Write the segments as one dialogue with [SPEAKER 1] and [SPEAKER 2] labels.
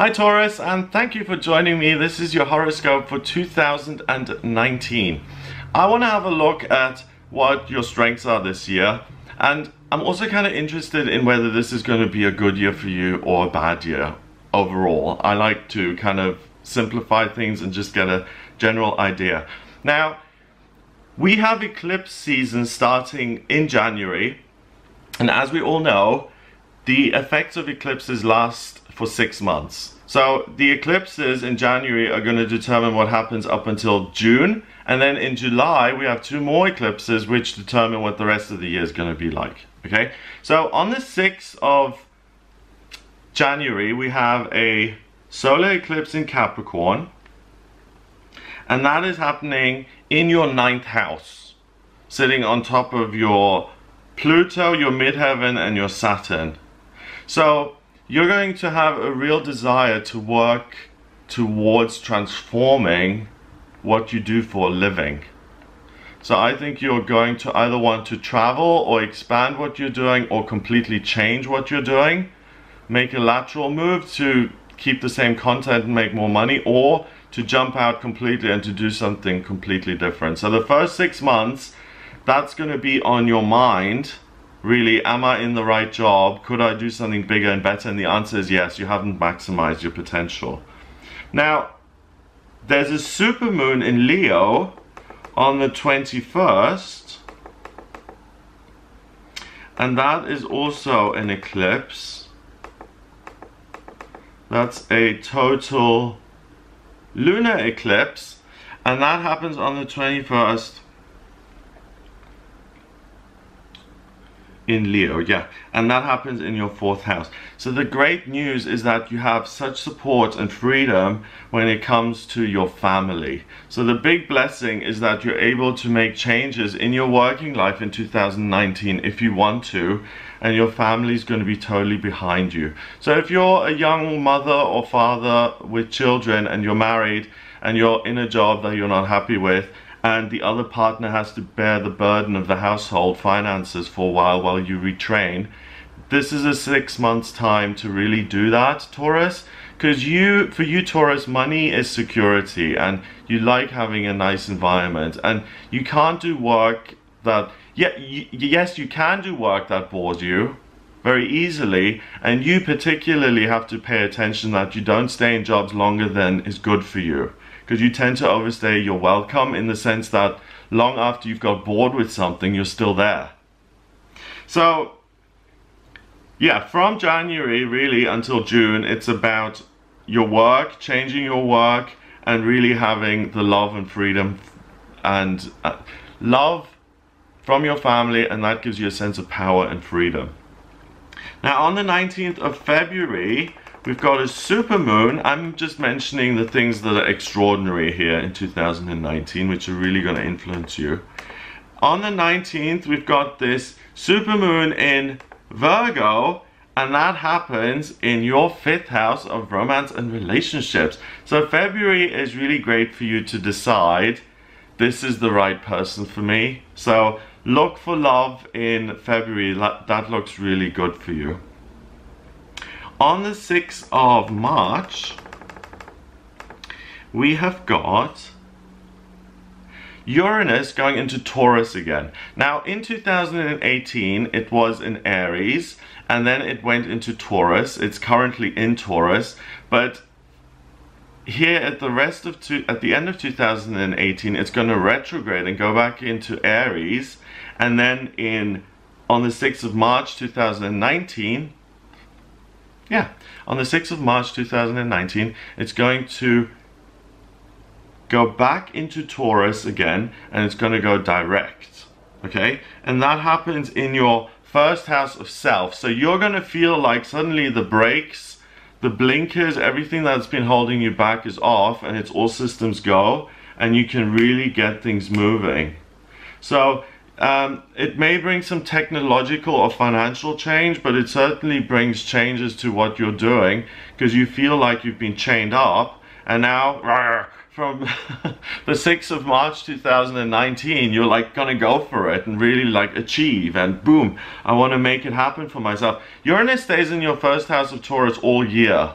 [SPEAKER 1] Hi Taurus, and thank you for joining me. This is your horoscope for 2019. I want to have a look at what your strengths are this year, and I'm also kind of interested in whether this is going to be a good year for you or a bad year overall. I like to kind of simplify things and just get a general idea. Now, we have eclipse season starting in January, and as we all know, the effects of eclipses last for 6 months. So the eclipses in January are going to determine what happens up until June, and then in July we have 2 more eclipses which determine what the rest of the year is going to be like. Okay, so on the 6th of January we have a solar eclipse in Capricorn, and that is happening in your 9th house, sitting on top of your Pluto, your midheaven, and your Saturn. So you're going to have a real desire to work towards transforming what you do for a living. So I think you're going to either want to travel or expand what you're doing, or completely change what you're doing, make a lateral move to keep the same content and make more money, or to jump out completely and to do something completely different. So the first 6 months, that's going to be on your mind. Really, am I in the right job? Could I do something bigger and better? And the answer is yes, you haven't maximized your potential. Now, there's a supermoon in Leo on the 21st, and that is also an eclipse. That's a total lunar eclipse, and that happens on the 21st in Leo, yeah, and that happens in your 4th house. So the great news is that you have such support and freedom when it comes to your family. So the big blessing is that you're able to make changes in your working life in 2019 if you want to, and your family is going to be totally behind you. So if you're a young mother or father with children and you're married and you're in a job that you're not happy with, and the other partner has to bear the burden of the household finances for a while you retrain, this is a 6 months time to really do that, Taurus. Because for you Taurus, money is security, and you like having a nice environment, and you can't do work that, yes, you can do work that bores you very easily, and you particularly have to pay attention that you don't stay in jobs longer than is good for you, because you tend to overstay your welcome, in the sense that long after you've got bored with something, you're still there. So yeah, from January really until June, it's about your work, changing your work, and really having the love and freedom and love from your family, and that gives you a sense of power and freedom. Now on the 19th of February, we've got a supermoon. I'm just mentioning the things that are extraordinary here in 2019, which are really going to influence you. On the 19th, we've got this supermoon in Virgo, and that happens in your 5th house of romance and relationships. So February is really great for you to decide, this is the right person for me. So look for love in February. That looks really good for you. On the 6th of March, we have got Uranus going into Taurus again. Now in 2018 it was in Aries, and then it went into Taurus. It's currently in Taurus, but here at the end of 2018 it's going to retrograde and go back into Aries, and then on the 6th of March 2019, on the 6th of March 2019, it's going to go back into Taurus again, and it's going to go direct, okay? And that happens in your 1st house of self. So you're going to feel like suddenly the brakes, the blinkers, everything that's been holding you back is off, and it's all systems go, and you can really get things moving. So it may bring some technological or financial change, but it certainly brings changes to what you're doing, because you feel like you've been chained up, and now from the 6th of March 2019, you're like gonna go for it and really like achieve, and boom, I want to make it happen for myself. Uranus stays in your 1st house of Taurus all year.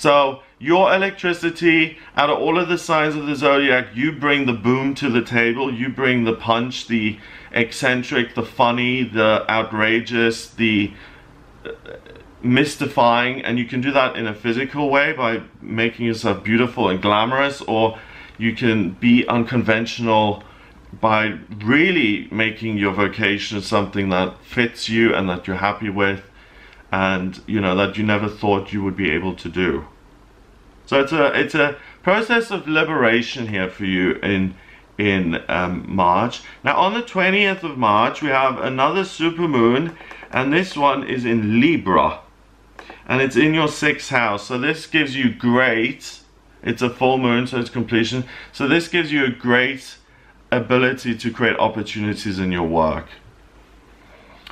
[SPEAKER 1] So your electricity, out of all of the signs of the zodiac, you bring the boom to the table. You bring the punch, the eccentric, the funny, the outrageous, the mystifying, and you can do that in a physical way by making yourself beautiful and glamorous, or you can be unconventional by really making your vocation something that fits you and that you're happy with, and you know that you never thought you would be able to do. So it's a process of liberation here for you in March. Now on the 20th of March we have another supermoon, and this one is in Libra, and it's in your 6th house. So this gives you great, it's a full moon, so it's completion. So this gives you a great ability to create opportunities in your work.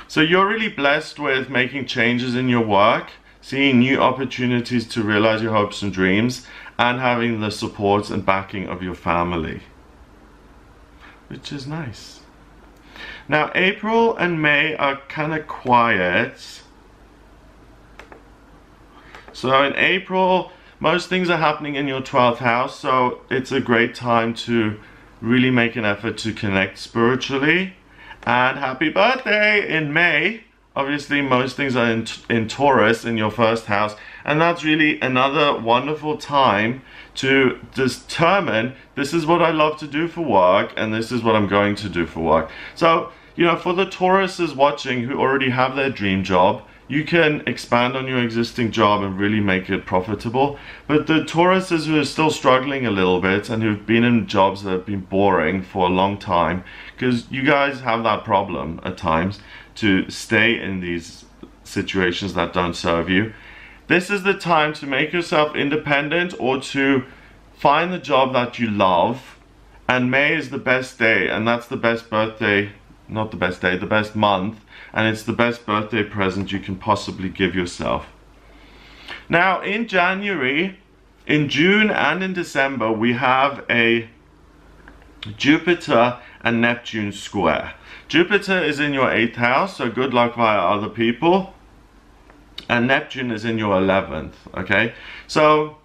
[SPEAKER 1] So you're really blessed with making changes in your work, seeing new opportunities to realize your hopes and dreams, and having the support and backing of your family, which is nice. Now April and May are kind of quiet. So in April, most things are happening in your 12th house, so it's a great time to really make an effort to connect spiritually. And happy birthday in May. Obviously most things are in Taurus, in your 1st house, and that's really another wonderful time to determine, this is what I love to do for work, and this is what I'm going to do for work. So, you know, for the Tauruses watching who already have their dream job, you can expand on your existing job and really make it profitable. But the Tauruses who are still struggling a little bit and who've been in jobs that have been boring for a long time, because you guys have that problem at times, to stay in these situations that don't serve you, this is the time to make yourself independent or to find the job that you love. And May is the best day, and that's the best birthday, not the best day, the best month, and it's the best birthday present you can possibly give yourself. Now in January, in June and in December, we have a Jupiter and Neptune square. Jupiter is in your 8th house, so good luck via other people, and Neptune is in your 11th. Okay, so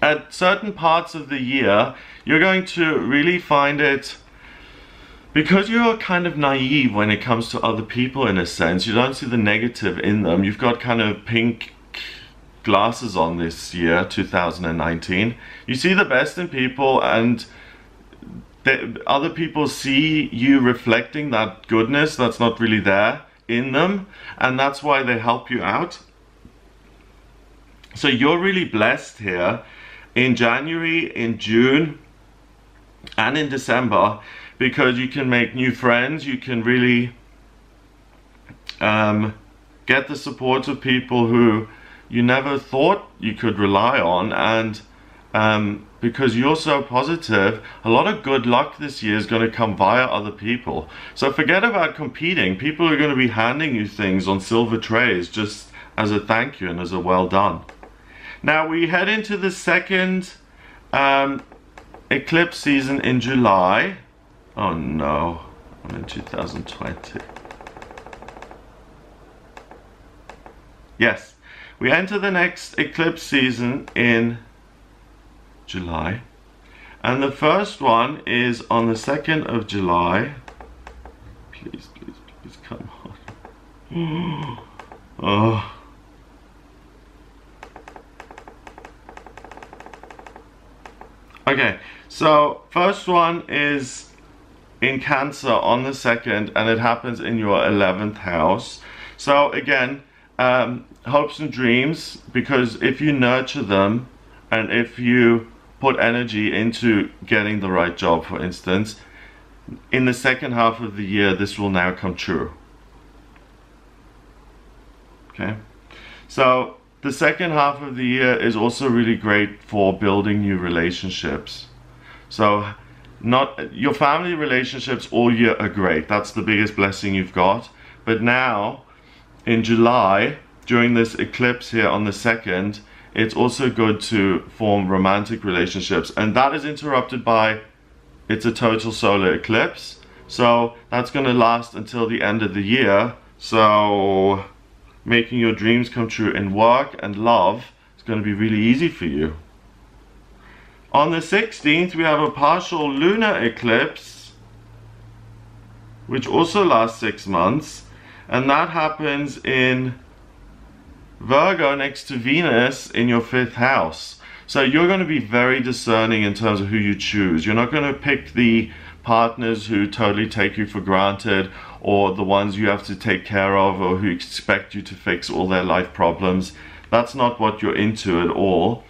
[SPEAKER 1] at certain parts of the year you're going to really find it, because you're kind of naive when it comes to other people, in a sense. You don't see the negative in them. You've got kind of pink glasses on this year, 2019. You see the best in people, and other people see you reflecting that goodness that's not really there in them, and that's why they help you out. So you're really blessed here in January, in June, and in December, because you can make new friends. You can really get the support of people who you never thought you could rely on, and because you're so positive, a lot of good luck this year is going to come via other people. So forget about competing. People are going to be handing you things on silver trays just as a thank you and as a well done. Now we head into the second eclipse season in July. Oh no, I'm in 2020. Yes, we enter the next eclipse season in July, and the first one is on the 2nd of July. Please, please, please, come on. Oh. Okay, so first one is in Cancer on the 2nd, and it happens in your 11th house. So again, hopes and dreams, because if you nurture them and if you put energy into getting the right job, for instance, in the second half of the year this will now come true. Okay, so the second half of the year is also really great for building new relationships. So not your family relationships all year are great, that's the biggest blessing you've got, but now in July, during this eclipse here on the 2nd, it's also good to form romantic relationships, and that is interrupted by, it's a total solar eclipse, so that's going to last until the end of the year. So making your dreams come true in work and love is going to be really easy for you. On the 16th, we have a partial lunar eclipse, which also lasts 6 months, and that happens in Virgo next to Venus in your 5th house. So you're going to be very discerning in terms of who you choose. You're not going to pick the partners who totally take you for granted, or the ones you have to take care of, or who expect you to fix all their life problems. That's not what you're into at all.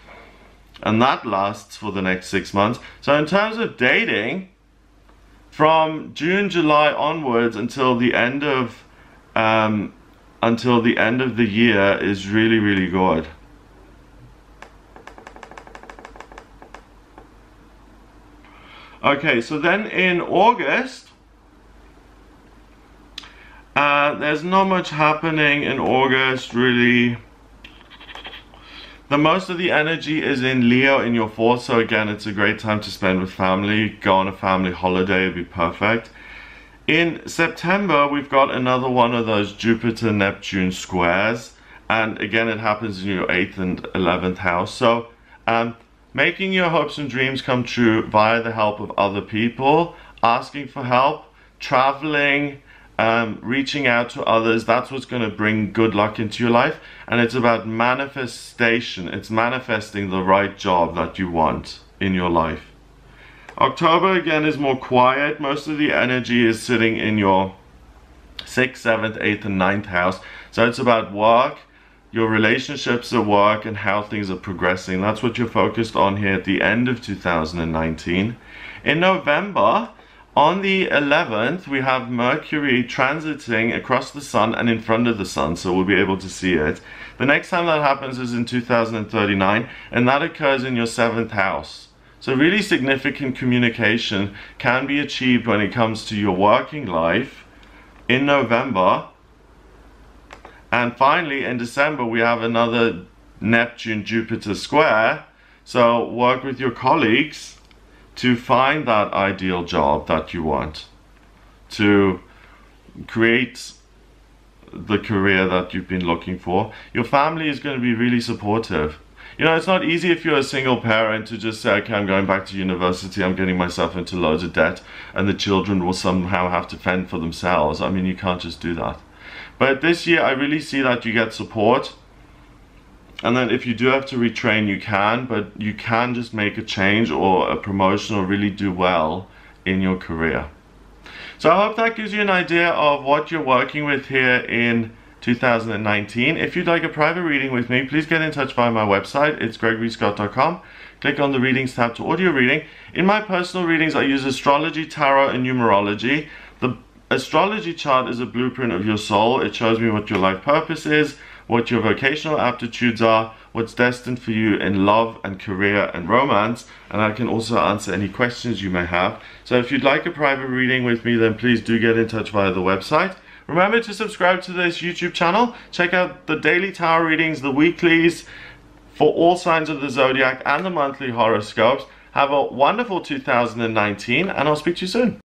[SPEAKER 1] And that lasts for the next 6 months. So in terms of dating, from June, July onwards until the end of the year is really, really good. Okay, so then in August, there's not much happening in August, really. The most of the energy is in Leo in your 4th, so again, it's a great time to spend with family. Go on a family holiday, it'd be perfect. In September, we've got another one of those Jupiter-Neptune squares, and again, it happens in your 8th and 11th house. So, making your hopes and dreams come true via the help of other people, asking for help, traveling, reaching out to others, that's what's going to bring good luck into your life. And it's about manifestation. It's manifesting the right job that you want in your life. October again is more quiet. Most of the energy is sitting in your 6th, 7th, 8th and 9th house. So it's about work, your relationships at work, and how things are progressing. That's what you're focused on here at the end of 2019. In November, on the 11th, we have Mercury transiting across the Sun and in front of the Sun, so we'll be able to see it. The next time that happens is in 2039, and that occurs in your 7th house. So really significant communication can be achieved when it comes to your working life in November. And finally, in December, we have another Neptune-Jupiter square. So work with your colleagues to find that ideal job that you want, to create the career that you've been looking for. Your family is going to be really supportive. You know, it's not easy if you're a single parent to just say, okay, I'm going back to university, I'm getting myself into loads of debt, and the children will somehow have to fend for themselves. I mean, you can't just do that. But this year, I really see that you get support. And then if you do have to retrain, you can, but you can just make a change or a promotion or really do well in your career. So I hope that gives you an idea of what you're working with here in 2019. If you'd like a private reading with me, please get in touch via my website. It's gregoryscott.com. Click on the readings tab to audio reading. In my personal readings, I use astrology, tarot, and numerology. The astrology chart is a blueprint of your soul. It shows me what your life purpose is, what your vocational aptitudes are, what's destined for you in love and career and romance, and I can also answer any questions you may have. So if you'd like a private reading with me, then please do get in touch via the website. Remember to subscribe to this YouTube channel. Check out the daily tarot readings, the weeklies for all signs of the zodiac, and the monthly horoscopes. Have a wonderful 2019, and I'll speak to you soon.